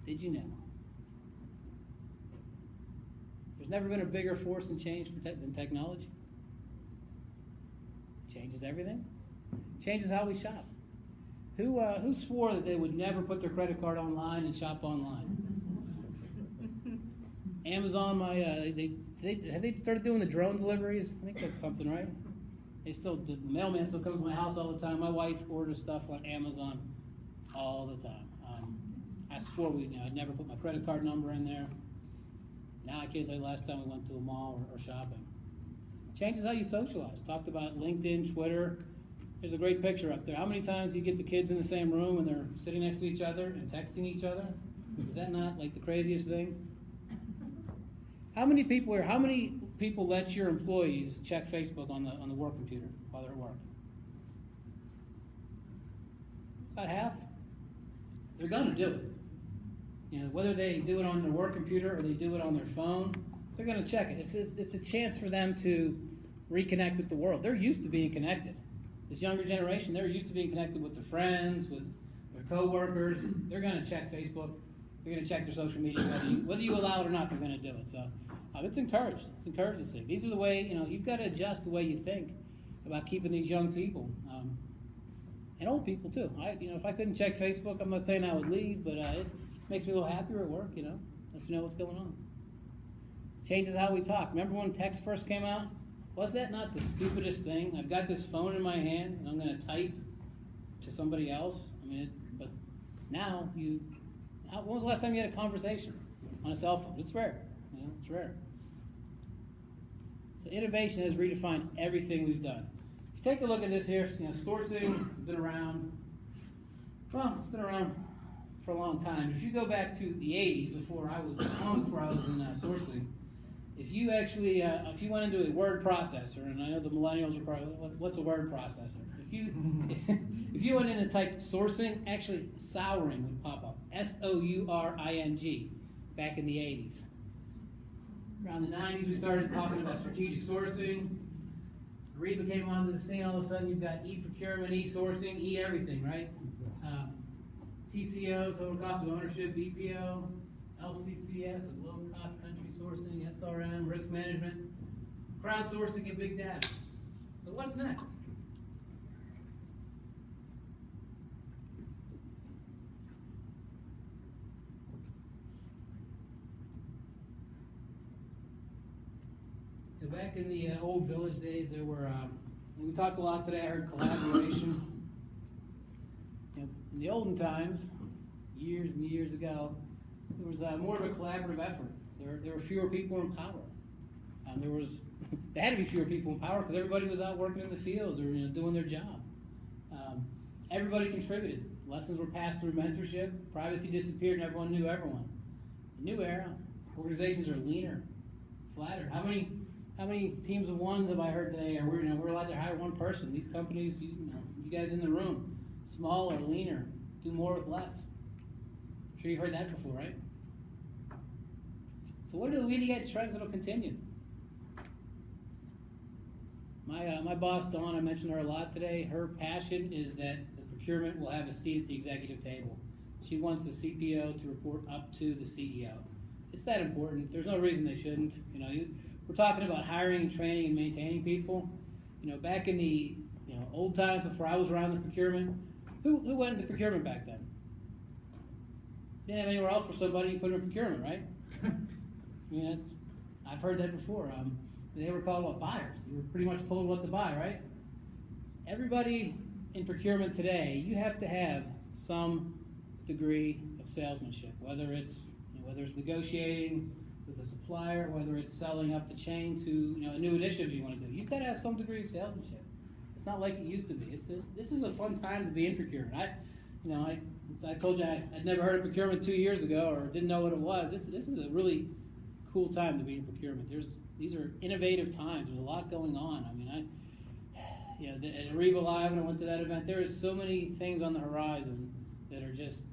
Did you know? There's never been a bigger force in change than technology. Changes everything. Changes how we shop. Who swore that they would never put their credit card online and shop online? Amazon, have they started doing the drone deliveries? I think that's something, right? The mailman still comes to my house all the time. My wife orders stuff on Amazon all the time. I swore I'd never put my credit card number in there. Now I can't tell you the last time we went to a mall or shopping. Changes how you socialize. Talked about LinkedIn, Twitter. There's a great picture up there. How many times do you get the kids in the same room and they're sitting next to each other and texting each other? Is that not like the craziest thing? How many people let your employees check Facebook on the work computer while they're at work? About half. They're going to do it. Whether they do it on their work computer or they do it on their phone, they're going to check it. It's a chance for them to reconnect with the world. They're used to being connected. This younger generation, they're used to being connected with their friends, with their coworkers. They're going to check Facebook. They're going to check their social media. Whether you allow it or not, they're going to do it. So it's encouraged. It's encouraged to see. These are the way, you've got to adjust the way you think about keeping these young people. And old people too. If I couldn't check Facebook, I'm not saying I would leave, but it makes me a little happier at work, lets me know what's going on. Changes how we talk. Remember when text first came out? Was that not the stupidest thing? I've got this phone in my hand, and I'm going to type to somebody else. But now when was the last time you had a conversation on a cell phone? It's rare. It's rare. So innovation has redefined everything we've done. If you take a look at this here, sourcing has been around. Well, it's been around for a long time. If you go back to the 80s, before I was in sourcing, if you actually, if you went into a word processor, and I know the millennials are probably, what's a word processor? If you went in and typed sourcing, actually souring would pop up. S-O-U-R-I-N-G, back in the 80s. Around the 90s, we started talking about strategic sourcing. Ariba came onto the scene. All of a sudden, you've got e-procurement, e-sourcing, e-everything, right? TCO, total cost of ownership, BPO, LCCS, low cost country sourcing, SRM, risk management, crowdsourcing, and big data. So what's next? So back in the old village days, there were, we talked a lot today, I heard collaboration. In the olden times, years and years ago, there was more of a collaborative effort. There were fewer people in power. There had to be fewer people in power because everybody was out working in the fields or doing their job. Everybody contributed. Lessons were passed through mentorship. Privacy disappeared and everyone knew everyone. The new era, organizations are leaner, flatter. How many teams of ones have I heard today? We're allowed to hire one person. These companies, you guys in the room, smaller, leaner, do more with less. I'm sure you've heard that before, right? So what are the leading edge trends that will continue? My boss, Dawn, I mentioned her a lot today. Her passion is that the procurement will have a seat at the executive table. She wants the CPO to report up to the CEO. It's that important. There's no reason they shouldn't. We're talking about hiring and training and maintaining people. Back in the old times before I was around the procurement, who went into procurement back then? Didn't have anywhere else for somebody, you put in procurement, right? I've heard that before. They were called buyers. You were pretty much told what to buy, right? Everybody in procurement today, you have to have some degree of salesmanship, whether it's negotiating with a supplier, whether it's selling up the chain to a new initiative you want to do. You've got to have some degree of salesmanship. It's not like it used to be. This is a fun time to be in procurement. I told you I'd never heard of procurement 2 years ago or didn't know what it was. This is a really cool time to be in procurement. These are innovative times. There's a lot going on. At Ariba Live, when I went to that event, there is so many things on the horizon that are just,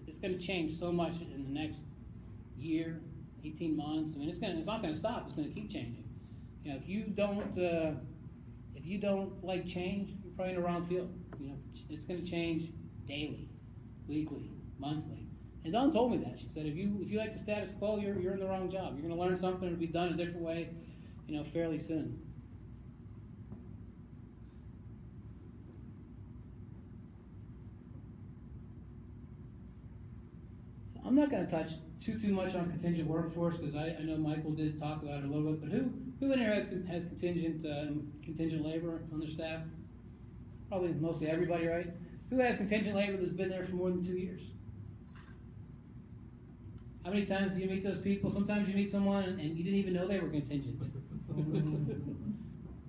it's going to change so much in the next year, 18 months. It's not going to stop. It's going to keep changing. If you don't like change, you're probably in the wrong field. It's going to change daily, weekly, monthly. And Dawn told me that. She said, if you like the status quo, you're in the wrong job. You're going to learn something and be done a different way, fairly soon. So I'm not going to touch too much on contingent workforce because I know Michael did talk about it a little bit. But who in here has contingent labor on their staff? Probably mostly everybody, right? Who has contingent labor that's been there for more than 2 years? How many times do you meet those people? Sometimes you meet someone and you didn't even know they were contingent.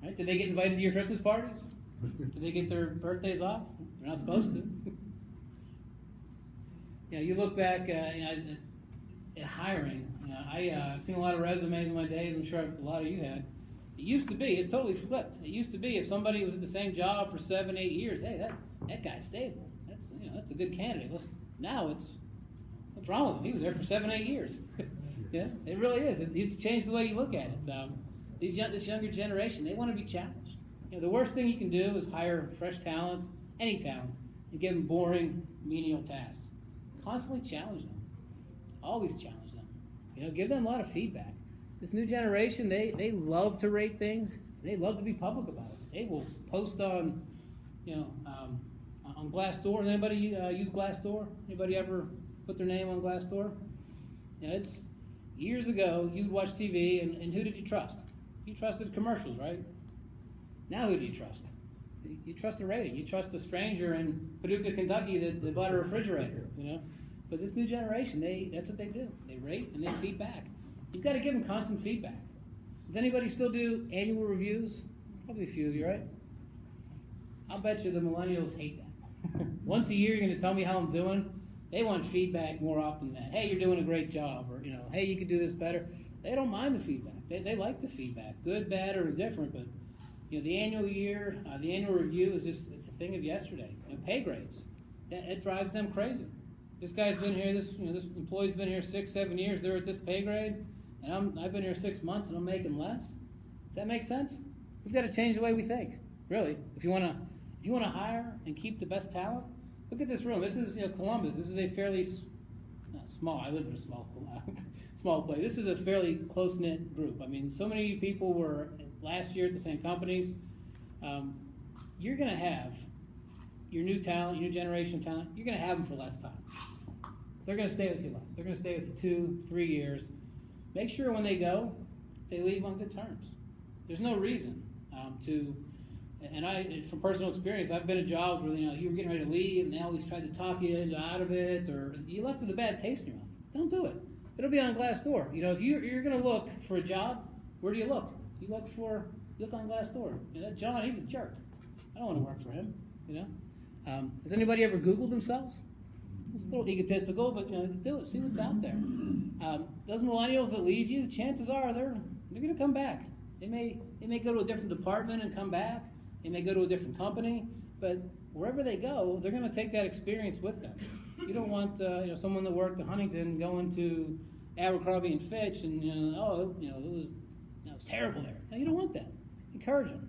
Right? Did they get invited to your Christmas parties? Did they get their birthdays off? They're not supposed to. You look back at hiring. I've seen a lot of resumes in my days. I'm sure a lot of you had. It used to be, it's totally flipped. It used to be if somebody was at the same job for 7, 8 years, hey, that guy's stable. That's a good candidate. Now it's, what's wrong with him? He was there for 7, 8 years. Yeah, it really is. It's changed the way you look at it. This younger generation, they want to be challenged. The worst thing you can do is hire fresh talent, any talent, and give them boring, menial tasks. Constantly challenge them. Always challenge them. Give them a lot of feedback. This new generation, they love to rate things. They love to be public about it. They will post on, on Glassdoor. Anybody use Glassdoor? Anybody ever put their name on Glassdoor? It's years ago. You'd watch TV, and who did you trust? You trusted commercials, right? Now who do you trust? You trust a rating. You trust a stranger in Paducah, Kentucky that bought a refrigerator. But this new generation, that's what they do. They rate and they feedback. You've got to give them constant feedback. Does anybody still do annual reviews? Probably a few of you, right? I'll bet you the millennials hate that. Once a year, you're going to tell me how I'm doing. They want feedback more often than that. Hey, you're doing a great job, or hey, you could do this better. They don't mind the feedback. They like the feedback, good, bad, or indifferent. But the annual review it's a thing of yesterday. Pay grades, it drives them crazy. This guy's been here. This employee's been here 6, 7 years. They're at this pay grade, and I've been here 6 months, and I'm making less. Does that make sense? We've got to change the way we think. Really, if you want to hire and keep the best talent, look at this room. This is Columbus. This is a fairly small. I live in a small place. This is a fairly close knit group. I mean, so many people were last year at the same companies. You're going to have your new talent, your new generation of talent. You're going to have them for less time. They're going to stay with you less. They're going to stay with you 2, 3 years. Make sure when they go, they leave on good terms. There's no reason and from personal experience, I've been at jobs where you were getting ready to leave, and they always tried to talk you out of it, or you left with a bad taste in your mouth. Don't do it. It'll be on Glassdoor. If you're going to look for a job, where do you look? You look on Glassdoor. John, he's a jerk. I don't want to work for him. Has anybody ever Googled themselves? It's a little egotistical, but do it. See what's out there. Those millennials that leave you, chances are they're going to come back. They may go to a different department and come back. They may go to a different company, but wherever they go, they're going to take that experience with them. You don't want someone that worked at Huntington going to Abercrombie and Fitch and it was terrible there. No, you don't want that. Encourage them.